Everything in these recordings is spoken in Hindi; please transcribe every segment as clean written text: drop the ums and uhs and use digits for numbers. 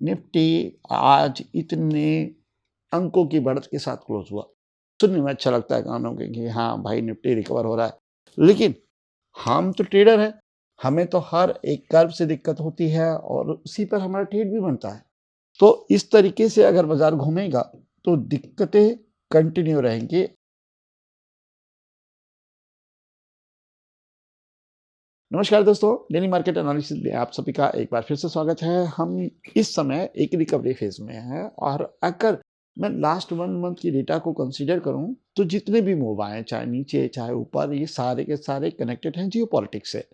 निफ्टी आज इतने अंकों की बढ़त के साथ क्लोज हुआ। सुनने में अच्छा लगता है कानों के कि हाँ भाई निफ्टी रिकवर हो रहा है, लेकिन हम तो ट्रेडर हैं, हमें तो हर एक कर्व से दिक्कत होती है और उसी पर हमारा ट्रेड भी बनता है। तो इस तरीके से अगर बाजार घूमेगा तो दिक्कतें कंटिन्यू रहेंगी। नमस्कार दोस्तों, डेली मार्केट एनालिसिस में आप सभी का एक बार फिर से स्वागत है। हम इस समय एक रिकवरी फेज में हैं और अगर मैं लास्ट 1 मंथ की डेटा को कंसीडर करूं तो जितने भी मूव आए, चाहे नीचे चाहे ऊपर, ये सारे के सारे कनेक्टेड हैं जियोपॉलिटिक्स से।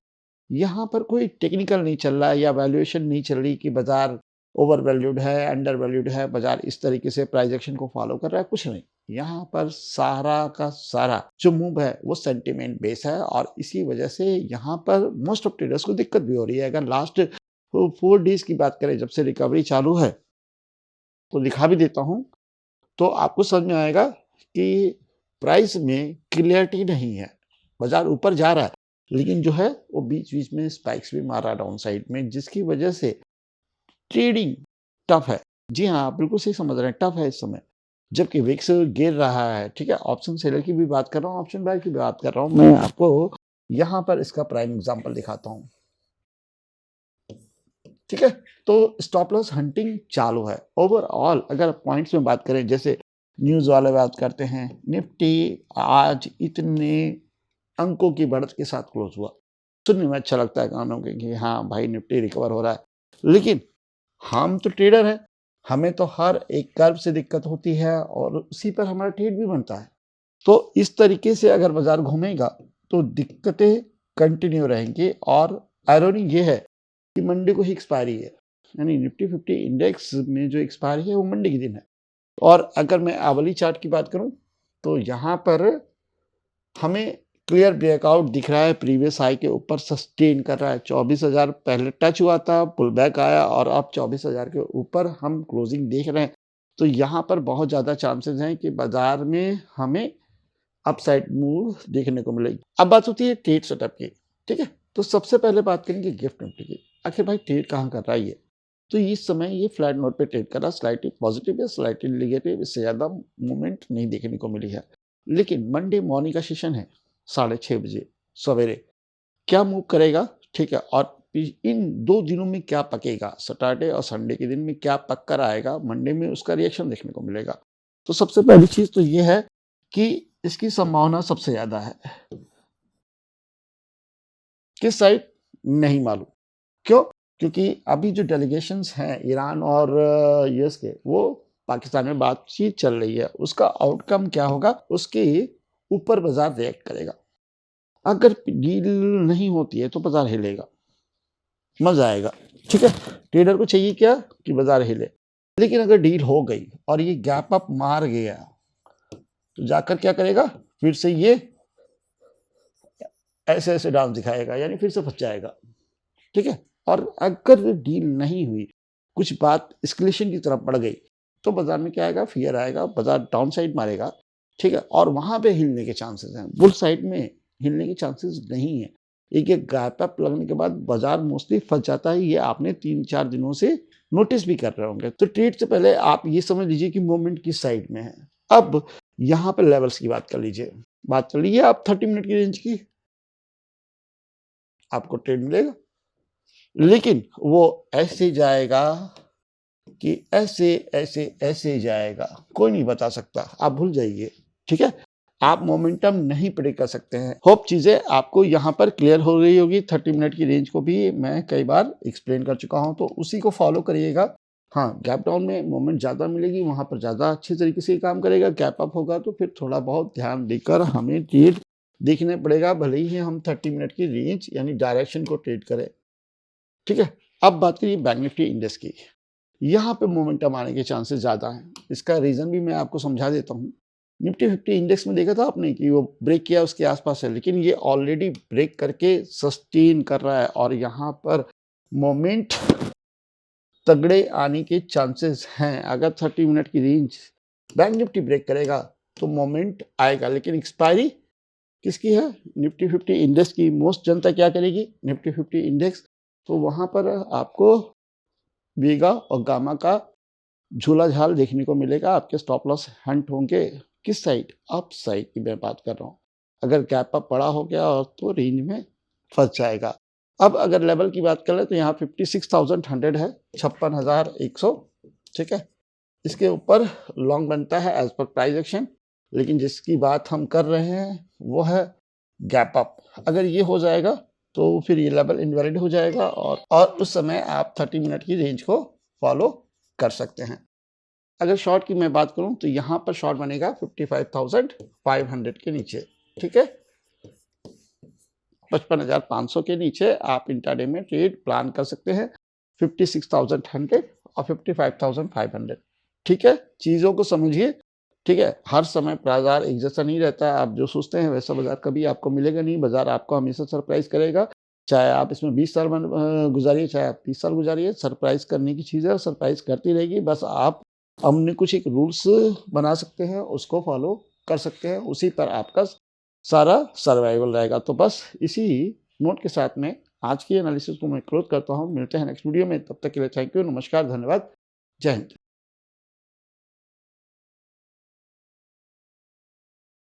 यहाँ पर कोई टेक्निकल नहीं चल रहा है या वैल्यूएशन नहीं चल रही कि बाजार ओवर वैल्यूड है, अंडर वैल्यूड है, बाजार इस तरीके से प्राइस एक्शन को फॉलो कर रहा है, कुछ नहीं। यहाँ पर सारा का सारा जो मूव है वो सेंटिमेंट बेस है और इसी वजह से यहाँ पर मोस्ट ऑफ ट्रेडर्स को दिक्कत भी हो रही है। अगर लास्ट 4 डेज की बात करें, जब से रिकवरी चालू है, तो दिखा भी देता हूँ, तो आपको समझ में आएगा कि प्राइस में क्लियरिटी नहीं है। बाजार ऊपर जा रहा है, लेकिन जो है वो बीच-बीच में स्पाइक्स भी मार रहा है डाउन साइड में, जिसकी वजह से ट्रेडिंग टफ है। जी हाँ, आप बिल्कुल सही समझ रहे हैं, टफ है इस समय। जबकि विक्स गिर रहा है, ठीक है? ऑप्शन सेलर की भी बात कर रहा हूँ, ऑप्शन बायर की भी बात कर रहा हूँ। मैं आपको यहाँ पर इसका प्राइम एग्जांपल दिखाता हूँ। ठीक है? तो स्टॉप लॉस हंटिंग चालू है। ओवरऑल अगर पॉइंट्स में बात करें, जैसे न्यूज़ वाले बात करते हैं, निफ्टी आज इतने अंकों की बढ़त के साथ क्लोज हुआ। सुनने में अच्छा लगता है कानों के कि हाँ भाई निफ्टी रिकवर हो रहा है, लेकिन हम तो ट्रेडर हैं, हमें तो हर एक कर्व से दिक्कत होती है और उसी पर हमारा ट्रेड भी बनता है। तो इस तरीके से अगर बाजार घूमेगा तो दिक्कतें कंटिन्यू रहेंगी और आयरनी ये है कि मंडे को ही एक्सपायरी है, यानी निफ्टी 50 इंडेक्स में जो एक्सपायरी है वो मंडे के दिन है। और अगर मैं आवली चार्ट की बात करूं तो यहाँ पर हमें क्लियर ब्रेकआउट दिख रहा है, प्रीवियस हाई के ऊपर सस्टेन कर रहा है। 24,000 पहले टच हुआ था, पुल बैक आया और अब 24,000 के ऊपर हम क्लोजिंग देख रहे हैं। तो यहाँ पर बहुत ज़्यादा चांसेस हैं कि बाजार में हमें अपसाइड मूव देखने को मिलेगी। अब बात होती है ट्रेड सेटअप की, ठीक है? तो सबसे पहले बात करेंगे गिफ्ट निफ्टी की। आखिर भाई ट्रेड कहाँ कर रहा है ये? तो इस समय ये फ्लैट नोट पे ट्रेड कर रहा है, स्लाइटली पॉजिटिव या स्लाइटली नेगेटिव, इससे ज़्यादा मूवमेंट नहीं देखने को मिली है। लेकिन मंडे मॉर्निंग का सेशन है 6:30 बजे सवेरे, क्या मूव करेगा, ठीक है? और इन 2 दिनों में क्या पकेगा, सैटरडे और संडे के दिन में क्या पक कर आएगा, मंडे में उसका रिएक्शन देखने को मिलेगा। तो सबसे पहली चीज़ तो ये है कि इसकी संभावना सबसे ज़्यादा है। किस साइड? नहीं मालूम। क्यों? क्योंकि अभी जो डेलीगेशंस हैं ईरान और यूएस के, वो पाकिस्तान में बातचीत चल रही है। उसका आउटकम क्या होगा, उसके ऊपर बाजार रिएक्ट करेगा। अगर डील नहीं होती है तो बाजार हिलेगा, मजा आएगा, ठीक है? ट्रेडर को चाहिए क्या कि बाजार हिले। लेकिन अगर डील हो गई और ये गैप अप मार गया तो जाकर क्या करेगा, फिर से ये ऐसे ऐसे डांस दिखाएगा, यानी फिर से फंस जाएगा, ठीक है? और अगर डील नहीं हुई, कुछ बात एस्केलेशन की तरफ बढ़ गई, तो बाजार में क्या आएगा, फियर आएगा, बाजार डाउन साइड मारेगा, ठीक है? और वहां पे हिलने के चांसेस हैं। बुल साइड में हिलने के चांसेस नहीं है। एक एक गैप अप लगने के बाद बाजार मोस्टली फंस जाता है। ये आपने 3-4 दिनों से नोटिस भी कर रहे होंगे। तो ट्रेड से पहले आप ये समझ लीजिए कि मूवमेंट किस साइड में है। अब यहाँ पे लेवल्स की बात कर लीजिए। बात कर लीजिए आप 30 मिनट की रेंज की, आपको ट्रेड मिलेगा, लेकिन वो ऐसे जाएगा कि ऐसे ऐसे ऐसे जाएगा, कोई नहीं बता सकता, आप भूल जाइए, ठीक है? आप मोमेंटम नहीं प्रेडिक्ट कर सकते हैं। होप चीजें आपको यहाँ पर क्लियर हो गई होगी। 30 मिनट की रेंज को भी मैं कई बार एक्सप्लेन कर चुका हूँ, तो उसी को फॉलो करिएगा। हाँ, गैप डाउन में मोमेंट ज़्यादा मिलेगी, वहाँ पर ज़्यादा अच्छे तरीके से काम करेगा। गैप अप होगा तो फिर थोड़ा बहुत ध्यान देकर हमें ट्रेड देखने पड़ेगा, भले ही हम 30 मिनट की रेंज यानी डायरेक्शन को ट्रेड करें, ठीक है? अब बात करिए बैंक निफ्टी इंडेक्स की। यहाँ पे मोमेंटम आने के चांसेस ज़्यादा हैं। इसका रीज़न भी मैं आपको समझा देता हूँ। निफ्टी 50 इंडेक्स में देखा था आपने कि वो ब्रेक किया, उसके आसपास है, लेकिन ये ऑलरेडी ब्रेक करके सस्टेन कर रहा है और यहाँ पर मोमेंट तगड़े आने के चांसेस हैं। अगर 30 मिनट की रेंज बैंक निफ्टी ब्रेक करेगा तो मोमेंट आएगा, लेकिन एक्सपायरी किसकी है? निफ्टी 50 इंडेक्स की। मोस्ट जनता क्या करेगी? Nifty 50 index. तो वहाँ पर आपको वीगा और गामा का झूला झाल देखने को मिलेगा। आपके स्टॉप लॉस हंट होंगे किस साइड? अप साइड की मैं बात कर रहा हूँ। अगर गैप अप बड़ा हो गया और तो रेंज में फँस जाएगा। अब अगर लेवल की बात करें तो यहाँ 56,100 है, 56,100, ठीक है? इसके ऊपर लॉन्ग बनता है एज़ पर प्राइस एक्शन, लेकिन जिसकी बात हम कर रहे हैं वो है गैप अप। अगर ये हो जाएगा तो फिर ये लेवल इनवैलिड हो जाएगा और उस समय आप 30 मिनट की रेंज को फॉलो कर सकते हैं। अगर शॉर्ट की मैं बात करूं तो यहाँ पर शॉर्ट बनेगा 55,500 के नीचे, ठीक है? 55,500 के नीचे आप इंट्राडे में ट्रेड प्लान कर सकते हैं, 56,100 और 55,500, ठीक है? चीज़ों को समझिए, ठीक है? हर समय बाज़ार एक जैसा नहीं रहता, आप जो सोचते हैं वैसा बाज़ार कभी आपको मिलेगा नहीं, बाज़ार आपको हमेशा सरप्राइज़ करेगा। चाहे आप इसमें 20 साल गुज़ारिए, चाहे आप 30 साल गुज़ारिए, सरप्राइज़ करने की चीज़ है और सरप्राइज़ करती रहेगी। बस आप हमने कुछ एक रूल्स बना सकते हैं, उसको फॉलो कर सकते हैं, उसी पर आपका सारा सर्वाइवल रहेगा। तो बस इसी नोट के साथ में आज की एनालिसिस को मैं क्लोज़ करता हूँ। मिलते हैं नेक्स्ट वीडियो में, तब तक के लिए थैंक यू, नमस्कार, धन्यवाद, जय हिंद।